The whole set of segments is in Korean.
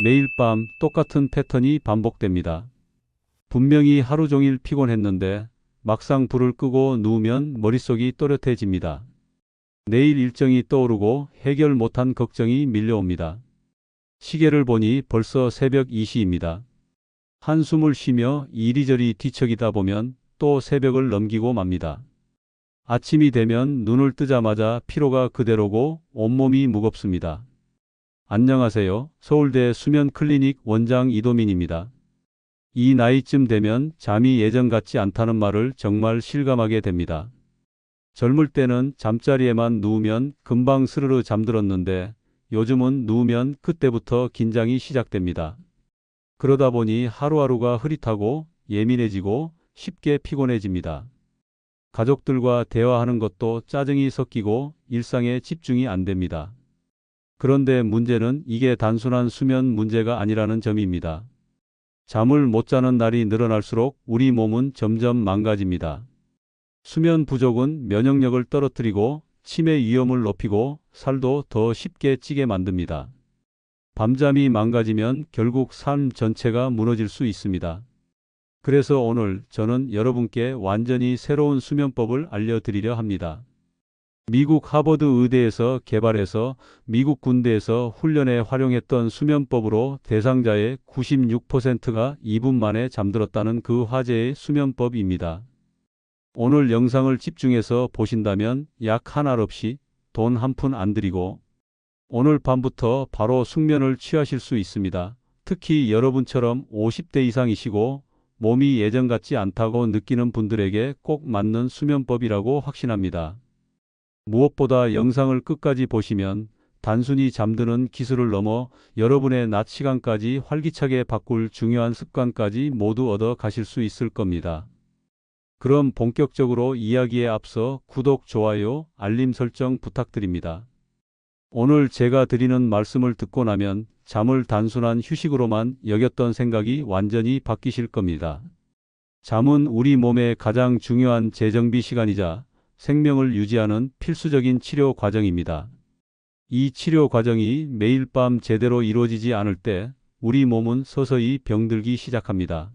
매일 밤 똑같은 패턴이 반복됩니다. 분명히 하루 종일 피곤했는데 막상 불을 끄고 누우면 머릿속이 또렷해집니다. 내일 일정이 떠오르고 해결 못한 걱정이 밀려옵니다. 시계를 보니 벌써 새벽 2시입니다. 한숨을 쉬며 이리저리 뒤척이다 보면 또 새벽을 넘기고 맙니다. 아침이 되면 눈을 뜨자마자 피로가 그대로고 온몸이 무겁습니다. 안녕하세요. 서울대 수면클리닉 원장 이도민입니다. 이 나이쯤 되면 잠이 예전 같지 않다는 말을 정말 실감하게 됩니다. 젊을 때는 잠자리에만 누우면 금방 스르르 잠들었는데 요즘은 누우면 그때부터 긴장이 시작됩니다. 그러다 보니 하루하루가 흐릿하고 예민해지고 쉽게 피곤해집니다. 가족들과 대화하는 것도 짜증이 섞이고 일상에 집중이 안 됩니다. 그런데 문제는 이게 단순한 수면 문제가 아니라는 점입니다. 잠을 못 자는 날이 늘어날수록 우리 몸은 점점 망가집니다. 수면 부족은 면역력을 떨어뜨리고 치매 위험을 높이고 살도 더 쉽게 찌게 만듭니다. 밤잠이 망가지면 결국 삶 전체가 무너질 수 있습니다. 그래서 오늘 저는 여러분께 완전히 새로운 수면법을 알려드리려 합니다. 미국 하버드 의대에서 개발해서 미국 군대에서 훈련에 활용했던 수면법으로 대상자의 96%가 2분 만에 잠들었다는 그 화제의 수면법입니다. 오늘 영상을 집중해서 보신다면 약 한 알 없이 돈 한 푼 안 들이고 오늘 밤부터 바로 숙면을 취하실 수 있습니다. 특히 여러분처럼 50대 이상이시고 몸이 예전 같지 않다고 느끼는 분들에게 꼭 맞는 수면법이라고 확신합니다. 무엇보다 영상을 끝까지 보시면 단순히 잠드는 기술을 넘어 여러분의 낮 시간까지 활기차게 바꿀 중요한 습관까지 모두 얻어 가실 수 있을 겁니다. 그럼 본격적으로 이야기에 앞서 구독, 좋아요, 알림 설정 부탁드립니다. 오늘 제가 드리는 말씀을 듣고 나면 잠을 단순한 휴식으로만 여겼던 생각이 완전히 바뀌실 겁니다. 잠은 우리 몸의 가장 중요한 재정비 시간이자 생명을 유지하는 필수적인 치료 과정입니다. 이 치료 과정이 매일 밤 제대로 이루어지지 않을 때 우리 몸은 서서히 병들기 시작합니다.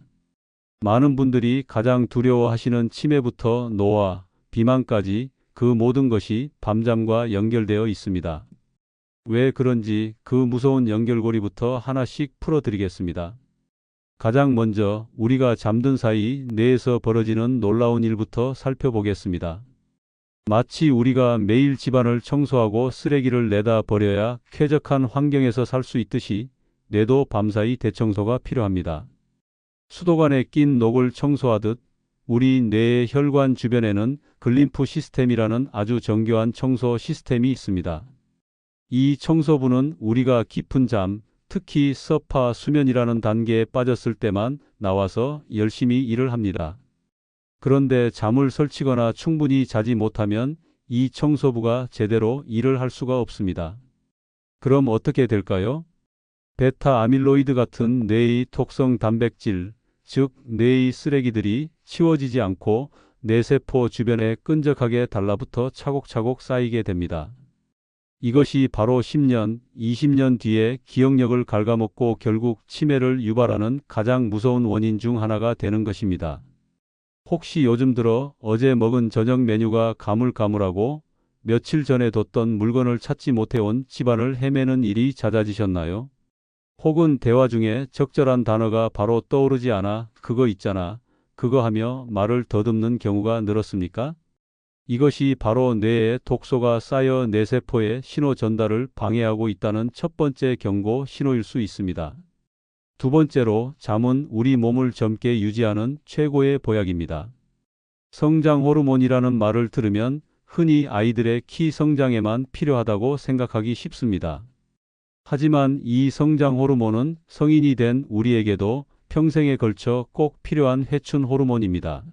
많은 분들이 가장 두려워하시는 치매부터 노화, 비만까지 그 모든 것이 밤잠과 연결되어 있습니다. 왜 그런지 그 무서운 연결고리부터 하나씩 풀어드리겠습니다. 가장 먼저 우리가 잠든 사이 뇌에서 벌어지는 놀라운 일부터 살펴보겠습니다. 마치 우리가 매일 집안을 청소하고 쓰레기를 내다 버려야 쾌적한 환경에서 살 수 있듯이 뇌도 밤사이 대청소가 필요합니다. 수도관에 낀 녹을 청소하듯 우리 뇌의 혈관 주변에는 글림프 시스템이라는 아주 정교한 청소 시스템이 있습니다. 이 청소부는 우리가 깊은 잠, 특히 서파 수면이라는 단계에 빠졌을 때만 나와서 열심히 일을 합니다. 그런데 잠을 설치거나 충분히 자지 못하면 이 청소부가 제대로 일을 할 수가 없습니다. 그럼 어떻게 될까요? 베타 아밀로이드 같은 뇌의 독성 단백질, 즉 뇌의 쓰레기들이 치워지지 않고 뇌세포 주변에 끈적하게 달라붙어 차곡차곡 쌓이게 됩니다. 이것이 바로 10년, 20년 뒤에 기억력을 갉아먹고 결국 치매를 유발하는 가장 무서운 원인 중 하나가 되는 것입니다. 혹시 요즘 들어 어제 먹은 저녁 메뉴가 가물가물하고 며칠 전에 뒀던 물건을 찾지 못해온 집안을 헤매는 일이 잦아지셨나요? 혹은 대화 중에 적절한 단어가 바로 떠오르지 않아 그거 있잖아, 그거 하며 말을 더듬는 경우가 늘었습니까? 이것이 바로 뇌에 독소가 쌓여 뇌세포의 신호 전달을 방해하고 있다는 첫 번째 경고 신호일 수 있습니다. 두 번째로 잠은 우리 몸을 젊게 유지하는 최고의 보약입니다. 성장 호르몬이라는 말을 들으면 흔히 아이들의 키 성장에만 필요하다고 생각하기 쉽습니다. 하지만 이 성장 호르몬은 성인이 된 우리에게도 평생에 걸쳐 꼭 필요한 회춘 호르몬입니다.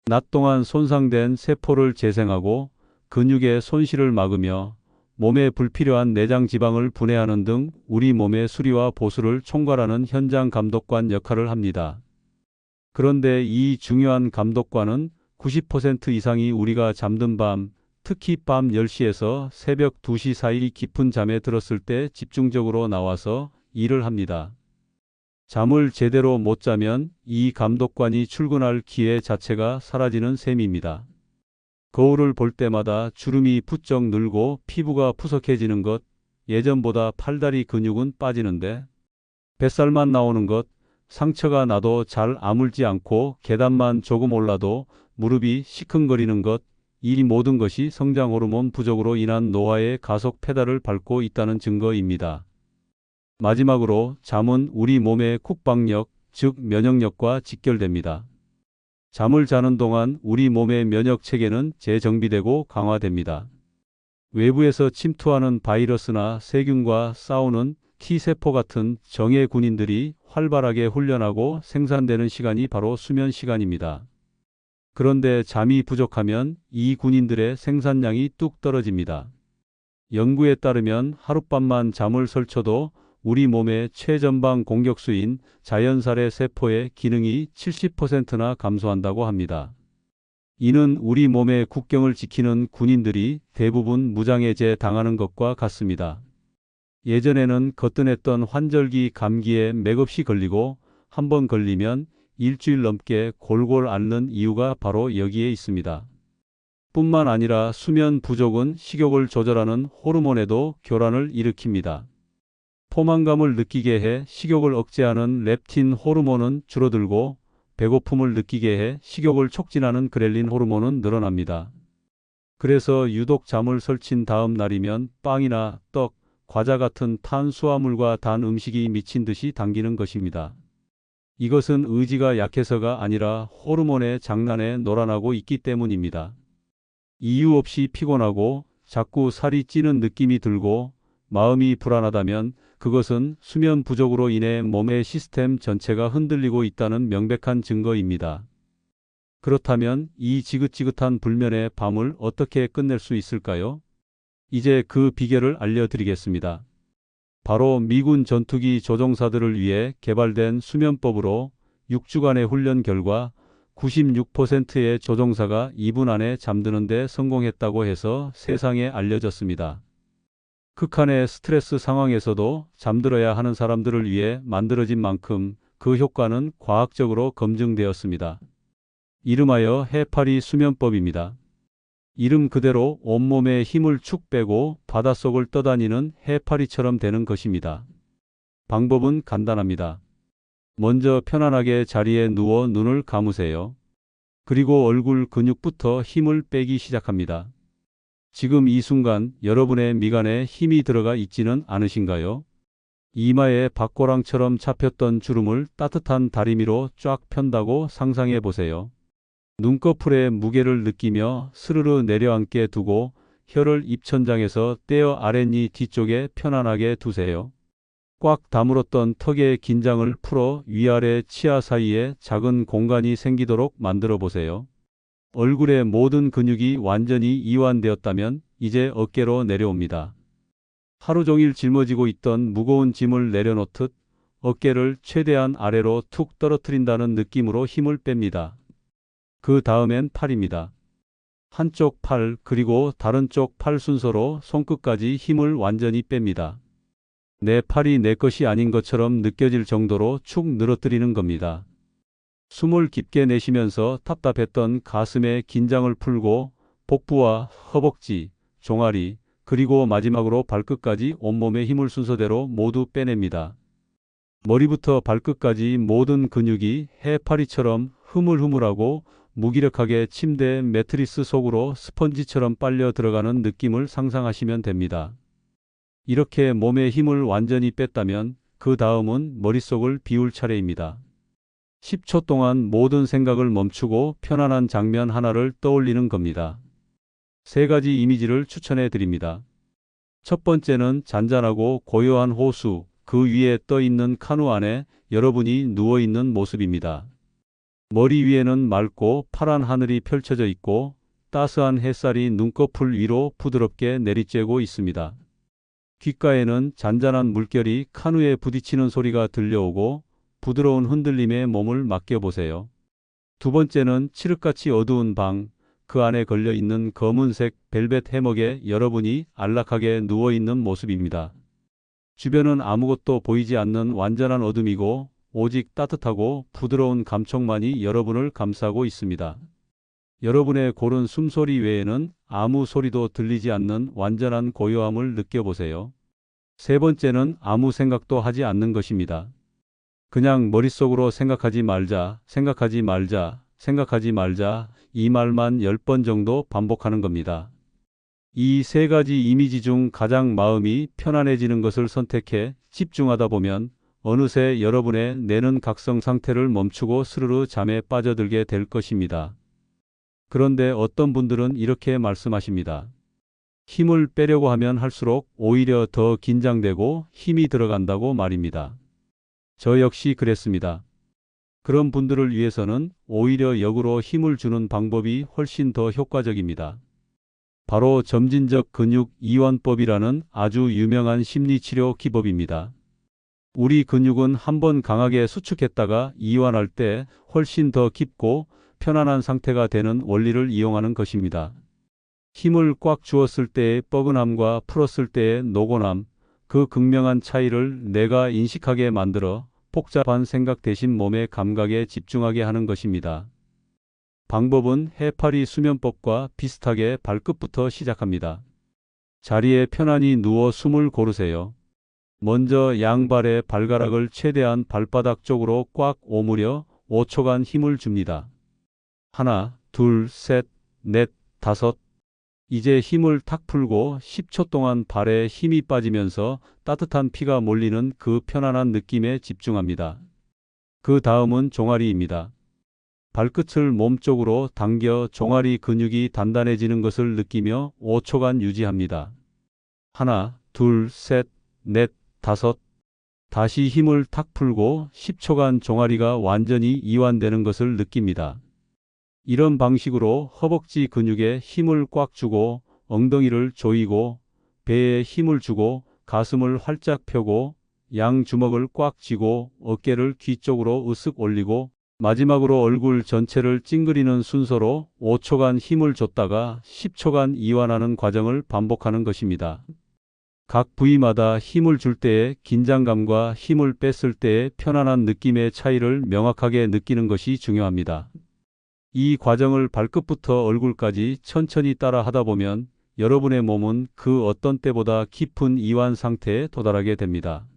낮 동안 손상된 세포를 재생하고 근육의 손실을 막으며 몸에 불필요한 내장 지방을 분해하는 등 우리 몸의 수리와 보수를 총괄하는 현장 감독관 역할을 합니다. 그런데 이 중요한 감독관은 90% 이상이 우리가 잠든 밤, 특히 밤 10시에서 새벽 2시 사이 깊은 잠에 들었을 때 집중적으로 나와서 일을 합니다. 잠을 제대로 못 자면 이 감독관이 출근할 기회 자체가 사라지는 셈입니다. 거울을 볼 때마다 주름이 부쩍 늘고 피부가 푸석해지는 것, 예전보다 팔다리 근육은 빠지는데 뱃살만 나오는 것, 상처가 나도 잘 아물지 않고 계단만 조금 올라도 무릎이 시큰거리는 것, 이 모든 것이 성장 호르몬 부족으로 인한 노화의 가속 페달을 밟고 있다는 증거입니다. 마지막으로 잠은 우리 몸의 국방력, 즉 면역력과 직결됩니다. 잠을 자는 동안 우리 몸의 면역 체계는 재정비되고 강화됩니다. 외부에서 침투하는 바이러스나 세균과 싸우는 T세포 같은 정예 군인들이 활발하게 훈련하고 생산되는 시간이 바로 수면 시간입니다. 그런데 잠이 부족하면 이 군인들의 생산량이 뚝 떨어집니다. 연구에 따르면 하룻밤만 잠을 설쳐도 우리 몸의 최전방 공격수인 자연살해 세포의 기능이 70%나 감소한다고 합니다. 이는 우리 몸의 국경을 지키는 군인들이 대부분 무장해제 당하는 것과 같습니다. 예전에는 거뜬했던 환절기 감기에 맥없이 걸리고 한번 걸리면 일주일 넘게 골골 앓는 이유가 바로 여기에 있습니다. 뿐만 아니라 수면 부족은 식욕을 조절하는 호르몬에도 교란을 일으킵니다. 포만감을 느끼게 해 식욕을 억제하는 렙틴 호르몬은 줄어들고 배고픔을 느끼게 해 식욕을 촉진하는 그렐린 호르몬은 늘어납니다. 그래서 유독 잠을 설친 다음 날이면 빵이나 떡, 과자 같은 탄수화물과 단 음식이 미친 듯이 당기는 것입니다. 이것은 의지가 약해서가 아니라 호르몬의 장난에 놀아나고 있기 때문입니다. 이유 없이 피곤하고 자꾸 살이 찌는 느낌이 들고 마음이 불안하다면 그것은 수면 부족으로 인해 몸의 시스템 전체가 흔들리고 있다는 명백한 증거입니다. 그렇다면 이 지긋지긋한 불면의 밤을 어떻게 끝낼 수 있을까요? 이제 그 비결을 알려드리겠습니다. 바로 미군 전투기 조종사들을 위해 개발된 수면법으로 6주간의 훈련 결과 96%의 조종사가 2분 안에 잠드는 데 성공했다고 해서 세상에 알려졌습니다. 극한의 스트레스 상황에서도 잠들어야 하는 사람들을 위해 만들어진 만큼 그 효과는 과학적으로 검증되었습니다. 이름하여 해파리 수면법입니다. 이름 그대로 온몸에 힘을 축 빼고 바닷속을 떠다니는 해파리처럼 되는 것입니다. 방법은 간단합니다. 먼저 편안하게 자리에 누워 눈을 감으세요. 그리고 얼굴 근육부터 힘을 빼기 시작합니다. 지금 이 순간 여러분의 미간에 힘이 들어가 있지는 않으신가요? 이마에 박고랑처럼 잡혔던 주름을 따뜻한 다리미로 쫙 편다고 상상해 보세요. 눈꺼풀의 무게를 느끼며 스르르 내려앉게 두고 혀를 입천장에서 떼어 아랫니 뒤쪽에 편안하게 두세요. 꽉 다물었던 턱의 긴장을 풀어 위아래 치아 사이에 작은 공간이 생기도록 만들어 보세요. 얼굴의 모든 근육이 완전히 이완되었다면 이제 어깨로 내려옵니다. 하루 종일 짊어지고 있던 무거운 짐을 내려놓듯 어깨를 최대한 아래로 툭 떨어뜨린다는 느낌으로 힘을 뺍니다. 그 다음엔 팔입니다. 한쪽 팔 그리고 다른 쪽 팔 순서로 손끝까지 힘을 완전히 뺍니다. 내 팔이 내 것이 아닌 것처럼 느껴질 정도로 축 늘어뜨리는 겁니다. 숨을 깊게 내쉬면서 답답했던 가슴의 긴장을 풀고 복부와 허벅지, 종아리, 그리고 마지막으로 발끝까지 온몸의 힘을 순서대로 모두 빼냅니다. 머리부터 발끝까지 모든 근육이 해파리처럼 흐물흐물하고 무기력하게 침대 매트리스 속으로 스펀지처럼 빨려 들어가는 느낌을 상상하시면 됩니다. 이렇게 몸의 힘을 완전히 뺐다면 그 다음은 머릿속을 비울 차례입니다. 10초 동안 모든 생각을 멈추고 편안한 장면 하나를 떠올리는 겁니다. 3가지 이미지를 추천해 드립니다. 첫 번째는 잔잔하고 고요한 호수, 그 위에 떠 있는 카누 안에 여러분이 누워 있는 모습입니다. 머리 위에는 맑고 파란 하늘이 펼쳐져 있고 따스한 햇살이 눈꺼풀 위로 부드럽게 내리쬐고 있습니다. 귓가에는 잔잔한 물결이 카누에 부딪히는 소리가 들려오고 부드러운 흔들림에 몸을 맡겨보세요. 두 번째는 칠흑같이 어두운 방, 그 안에 걸려있는 검은색 벨벳 해먹에 여러분이 안락하게 누워있는 모습입니다. 주변은 아무것도 보이지 않는 완전한 어둠이고 오직 따뜻하고 부드러운 감촉만이 여러분을 감싸고 있습니다. 여러분의 고른 숨소리 외에는 아무 소리도 들리지 않는 완전한 고요함을 느껴보세요. 세 번째는 아무 생각도 하지 않는 것입니다. 그냥 머릿속으로 생각하지 말자, 생각하지 말자, 생각하지 말자 이 말만 10번 정도 반복하는 겁니다. 이 세 가지 이미지 중 가장 마음이 편안해지는 것을 선택해 집중하다 보면 어느새 여러분의 뇌는 각성 상태를 멈추고 스르르 잠에 빠져들게 될 것입니다. 그런데 어떤 분들은 이렇게 말씀하십니다. 힘을 빼려고 하면 할수록 오히려 더 긴장되고 힘이 들어간다고 말입니다. 저 역시 그랬습니다. 그런 분들을 위해서는 오히려 역으로 힘을 주는 방법이 훨씬 더 효과적입니다. 바로 점진적 근육 이완법이라는 아주 유명한 심리치료 기법입니다. 우리 근육은 한번 강하게 수축했다가 이완할 때 훨씬 더 깊고 편안한 상태가 되는 원리를 이용하는 것입니다. 힘을 꽉 주었을 때의 뻐근함과 풀었을 때의 노곤함, 그 극명한 차이를 뇌가 인식하게 만들어 복잡한 생각 대신 몸의 감각에 집중하게 하는 것입니다. 방법은 해파리 수면법과 비슷하게 발끝부터 시작합니다. 자리에 편안히 누워 숨을 고르세요. 먼저 양발의 발가락을 최대한 발바닥 쪽으로 꽉 오므려 5초간 힘을 줍니다. 하나, 둘, 셋, 넷, 다섯. 이제 힘을 탁 풀고 10초 동안 발에 힘이 빠지면서 따뜻한 피가 몰리는 그 편안한 느낌에 집중합니다. 그 다음은 종아리입니다. 발끝을 몸쪽으로 당겨 종아리 근육이 단단해지는 것을 느끼며 5초간 유지합니다. 하나, 둘, 셋, 넷, 다섯. 다시 힘을 탁 풀고 10초간 종아리가 완전히 이완되는 것을 느낍니다. 이런 방식으로 허벅지 근육에 힘을 꽉 주고 엉덩이를 조이고 배에 힘을 주고 가슴을 활짝 펴고 양 주먹을 꽉 쥐고 어깨를 귀 쪽으로 으쓱 올리고 마지막으로 얼굴 전체를 찡그리는 순서로 5초간 힘을 줬다가 10초간 이완하는 과정을 반복하는 것입니다. 각 부위마다 힘을 줄 때의 긴장감과 힘을 뺐을 때의 편안한 느낌의 차이를 명확하게 느끼는 것이 중요합니다. 이 과정을 발끝부터 얼굴까지 천천히 따라 하다 보면 여러분의 몸은 그 어떤 때보다 깊은 이완 상태에 도달하게 됩니다.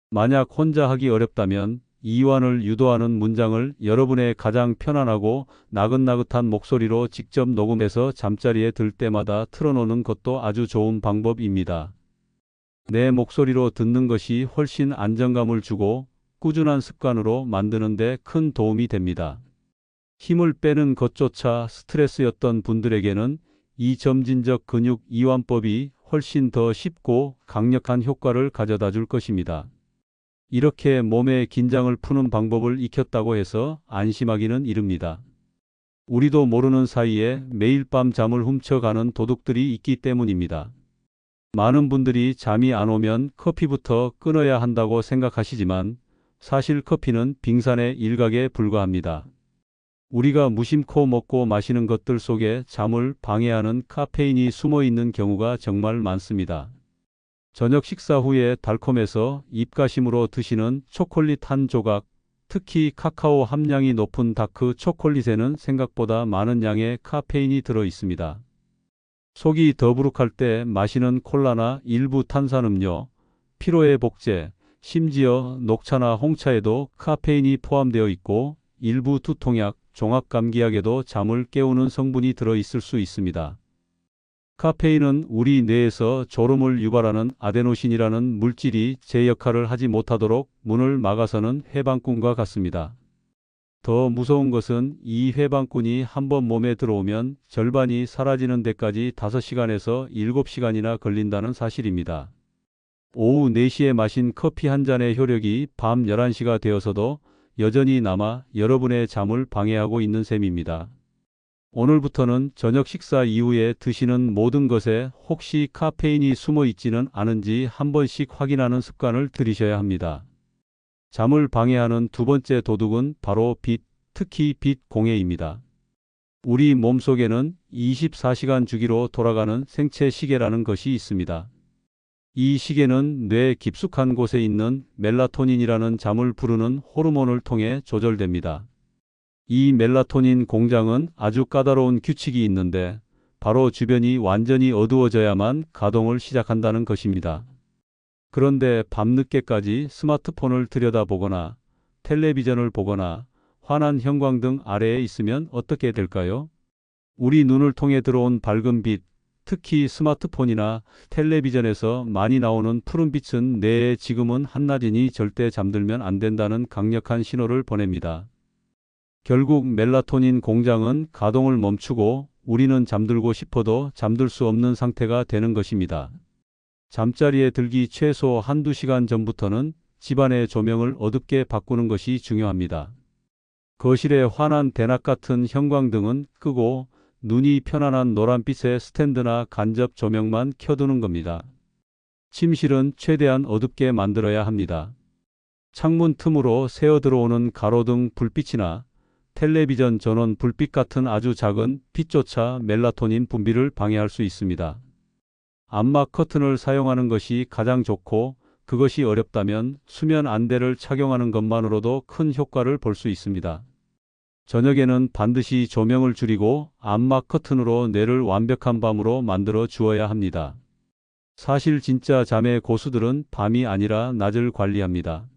만약 혼자 하기 어렵다면 이완을 유도하는 문장을 여러분의 가장 편안하고 나긋나긋한 목소리로 직접 녹음해서 잠자리에 들 때마다 틀어놓는 것도 아주 좋은 방법입니다. 내 목소리로 듣는 것이 훨씬 안정감을 주고 꾸준한 습관으로 만드는 데 큰 도움이 됩니다. 힘을 빼는 것조차 스트레스였던 분들에게는 이 점진적 근육 이완법이 훨씬 더 쉽고 강력한 효과를 가져다 줄 것입니다. 이렇게 몸의 긴장을 푸는 방법을 익혔다고 해서 안심하기는 이릅니다. 우리도 모르는 사이에 매일 밤 잠을 훔쳐가는 도둑들이 있기 때문입니다. 많은 분들이 잠이 안 오면 커피부터 끊어야 한다고 생각하시지만 사실 커피는 빙산의 일각에 불과합니다. 우리가 무심코 먹고 마시는 것들 속에 잠을 방해하는 카페인이 숨어 있는 경우가 정말 많습니다. 저녁 식사 후에 달콤해서 입가심으로 드시는 초콜릿 한 조각, 특히 카카오 함량이 높은 다크 초콜릿에는 생각보다 많은 양의 카페인이 들어 있습니다. 속이 더부룩할 때 마시는 콜라나 일부 탄산음료, 피로의 복제, 심지어 녹차나 홍차에도 카페인이 포함되어 있고 일부 두통약, 종합감기약에도 잠을 깨우는 성분이 들어있을 수 있습니다. 카페인은 우리 뇌에서 졸음을 유발하는 아데노신이라는 물질이 제 역할을 하지 못하도록 문을 막아서는 해방꾼과 같습니다. 더 무서운 것은 이 해방꾼이 한번 몸에 들어오면 절반이 사라지는 데까지 5시간에서 7시간이나 걸린다는 사실입니다. 오후 4시에 마신 커피 한 잔의 효력이 밤 11시가 되어서도 여전히 남아 여러분의 잠을 방해하고 있는 셈입니다. 오늘부터는 저녁 식사 이후에 드시는 모든 것에 혹시 카페인이 숨어 있지는 않은지 한 번씩 확인하는 습관을 들이셔야 합니다. 잠을 방해하는 두 번째 도둑은 바로 빛, 특히 빛 공해입니다. 우리 몸속에는 24시간 주기로 돌아가는 생체 시계라는 것이 있습니다. 이 시계는 뇌 깊숙한 곳에 있는 멜라토닌이라는 잠을 부르는 호르몬을 통해 조절됩니다. 이 멜라토닌 공장은 아주 까다로운 규칙이 있는데 바로 주변이 완전히 어두워져야만 가동을 시작한다는 것입니다. 그런데 밤늦게까지 스마트폰을 들여다보거나 텔레비전을 보거나 환한 형광등 아래에 있으면 어떻게 될까요? 우리 눈을 통해 들어온 밝은 빛, 특히 스마트폰이나 텔레비전에서 많이 나오는 푸른빛은 뇌에 지금은 한낮이니 절대 잠들면 안 된다는 강력한 신호를 보냅니다. 결국 멜라토닌 공장은 가동을 멈추고 우리는 잠들고 싶어도 잠들 수 없는 상태가 되는 것입니다. 잠자리에 들기 최소 한두 시간 전부터는 집안의 조명을 어둡게 바꾸는 것이 중요합니다. 거실의 환한 대낮 같은 형광등은 끄고 눈이 편안한 노란빛의 스탠드나 간접 조명만 켜두는 겁니다. 침실은 최대한 어둡게 만들어야 합니다. 창문 틈으로 새어 들어오는 가로등 불빛이나 텔레비전 전원 불빛 같은 아주 작은 빛조차 멜라토닌 분비를 방해할 수 있습니다. 암막 커튼을 사용하는 것이 가장 좋고 그것이 어렵다면 수면 안대를 착용하는 것만으로도 큰 효과를 볼 수 있습니다. 저녁에는 반드시 조명을 줄이고 암막 커튼으로 뇌를 완벽한 밤으로 만들어 주어야 합니다. 사실 진짜 잠의 고수들은 밤이 아니라 낮을 관리합니다.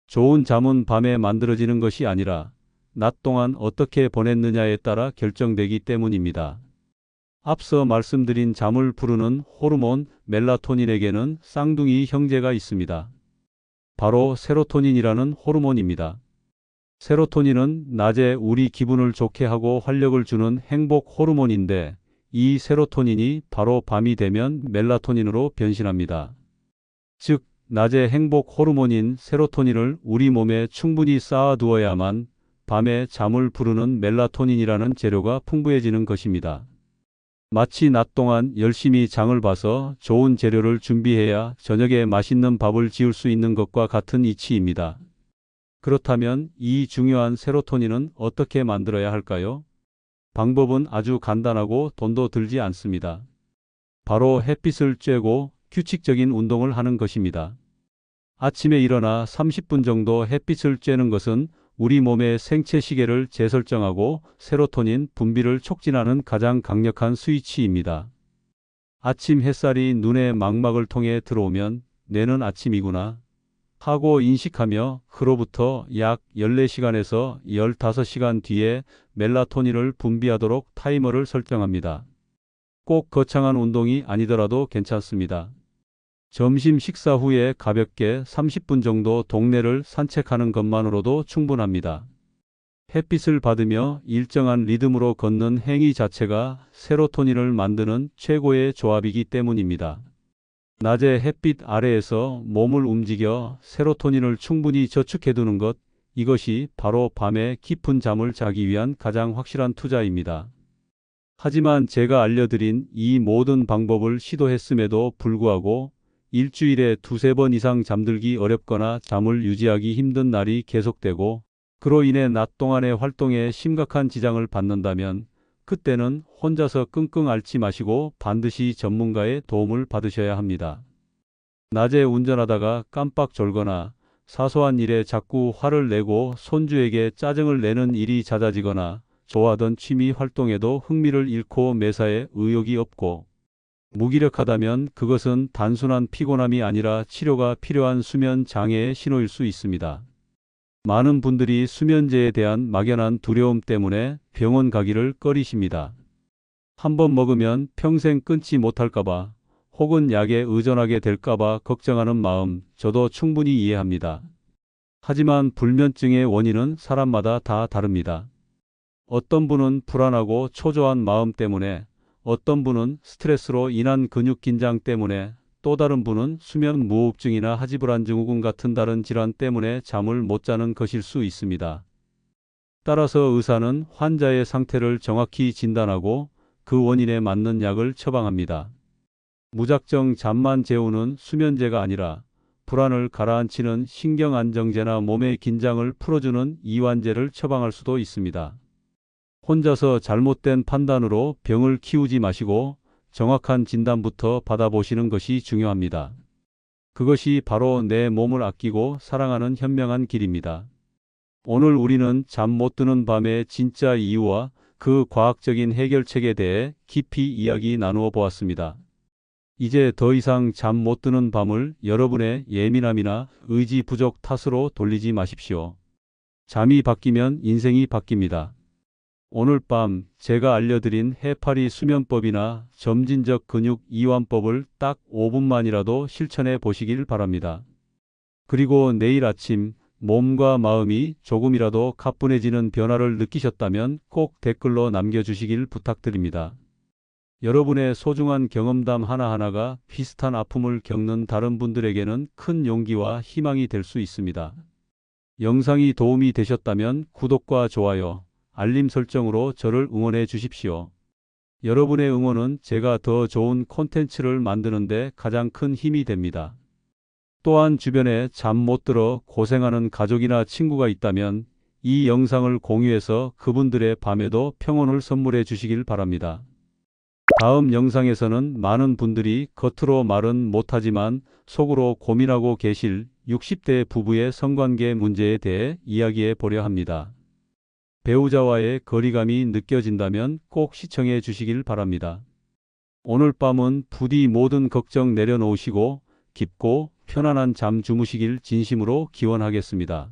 좋은 잠은 밤에 만들어지는 것이 아니라 낮 동안 어떻게 보냈느냐에 따라 결정되기 때문입니다. 앞서 말씀드린 잠을 부르는 호르몬 멜라토닌에게는 쌍둥이 형제가 있습니다. 바로 세로토닌이라는 호르몬입니다. 세로토닌은 낮에 우리 기분을 좋게 하고 활력을 주는 행복 호르몬인데 이 세로토닌이 바로 밤이 되면 멜라토닌으로 변신합니다. 즉, 낮에 행복 호르몬인 세로토닌을 우리 몸에 충분히 쌓아두어야만 밤에 잠을 부르는 멜라토닌이라는 재료가 풍부해지는 것입니다. 마치 낮 동안 열심히 장을 봐서 좋은 재료를 준비해야 저녁에 맛있는 밥을 지을 수 있는 것과 같은 이치입니다. 그렇다면 이 중요한 세로토닌은 어떻게 만들어야 할까요? 방법은 아주 간단하고 돈도 들지 않습니다. 바로 햇빛을 쬐고 규칙적인 운동을 하는 것입니다. 아침에 일어나 30분 정도 햇빛을 쬐는 것은 우리 몸의 생체 시계를 재설정하고 세로토닌 분비를 촉진하는 가장 강력한 스위치입니다. 아침 햇살이 눈의 망막을 통해 들어오면 뇌는 아침이구나 하고 인식하며 그로부터 약 14시간에서 15시간 뒤에 멜라토닌을 분비하도록 타이머를 설정합니다. 꼭 거창한 운동이 아니더라도 괜찮습니다. 점심 식사 후에 가볍게 30분 정도 동네를 산책하는 것만으로도 충분합니다. 햇빛을 받으며 일정한 리듬으로 걷는 행위 자체가 세로토닌을 만드는 최고의 조합이기 때문입니다. 낮에 햇빛 아래에서 몸을 움직여 세로토닌을 충분히 저축해두는 것, 이것이 바로 밤에 깊은 잠을 자기 위한 가장 확실한 투자입니다. 하지만 제가 알려드린 이 모든 방법을 시도했음에도 불구하고 일주일에 두세 번 이상 잠들기 어렵거나 잠을 유지하기 힘든 날이 계속되고 그로 인해 낮 동안의 활동에 심각한 지장을 받는다면 그때는 혼자서 끙끙 앓지 마시고 반드시 전문가의 도움을 받으셔야 합니다. 낮에 운전하다가 깜빡 졸거나 사소한 일에 자꾸 화를 내고 손주에게 짜증을 내는 일이 잦아지거나 좋아하던 취미 활동에도 흥미를 잃고 매사에 의욕이 없고 무기력하다면 그것은 단순한 피곤함이 아니라 치료가 필요한 수면 장애의 신호일 수 있습니다. 많은 분들이 수면제에 대한 막연한 두려움 때문에 병원 가기를 꺼리십니다. 한번 먹으면 평생 끊지 못할까봐 혹은 약에 의존하게 될까봐 걱정하는 마음 저도 충분히 이해합니다. 하지만 불면증의 원인은 사람마다 다 다릅니다. 어떤 분은 불안하고 초조한 마음 때문에, 어떤 분은 스트레스로 인한 근육 긴장 때문에, 또 다른 분은 수면 무호흡증이나 하지불안 증후군 같은 다른 질환 때문에 잠을 못 자는 것일 수 있습니다. 따라서 의사는 환자의 상태를 정확히 진단하고 그 원인에 맞는 약을 처방합니다. 무작정 잠만 재우는 수면제가 아니라 불안을 가라앉히는 신경안정제나 몸의 긴장을 풀어주는 이완제를 처방할 수도 있습니다. 혼자서 잘못된 판단으로 병을 키우지 마시고 정확한 진단부터 받아보시는 것이 중요합니다. 그것이 바로 내 몸을 아끼고 사랑하는 현명한 길입니다. 오늘 우리는 잠 못 드는 밤의 진짜 이유와 그 과학적인 해결책에 대해 깊이 이야기 나누어 보았습니다. 이제 더 이상 잠 못 드는 밤을 여러분의 예민함이나 의지 부족 탓으로 돌리지 마십시오. 잠이 바뀌면 인생이 바뀝니다. 오늘 밤 제가 알려드린 해파리 수면법이나 점진적 근육 이완법을 딱 5분만이라도 실천해 보시길 바랍니다. 그리고 내일 아침 몸과 마음이 조금이라도 가뿐해지는 변화를 느끼셨다면 꼭 댓글로 남겨주시길 부탁드립니다. 여러분의 소중한 경험담 하나하나가 비슷한 아픔을 겪는 다른 분들에게는 큰 용기와 희망이 될 수 있습니다. 영상이 도움이 되셨다면 구독과 좋아요, 알림 설정으로 저를 응원해 주십시오. 여러분의 응원은 제가 더 좋은 콘텐츠를 만드는데 가장 큰 힘이 됩니다. 또한 주변에 잠 못 들어 고생하는 가족이나 친구가 있다면 이 영상을 공유해서 그분들의 밤에도 평온을 선물해 주시길 바랍니다. 다음 영상에서는 많은 분들이 겉으로 말은 못하지만 속으로 고민하고 계실 60대 부부의 성관계 문제에 대해 이야기해 보려 합니다. 배우자와의 거리감이 느껴진다면 꼭 시청해 주시길 바랍니다. 오늘 밤은 부디 모든 걱정 내려놓으시고 깊고 편안한 잠 주무시길 진심으로 기원하겠습니다.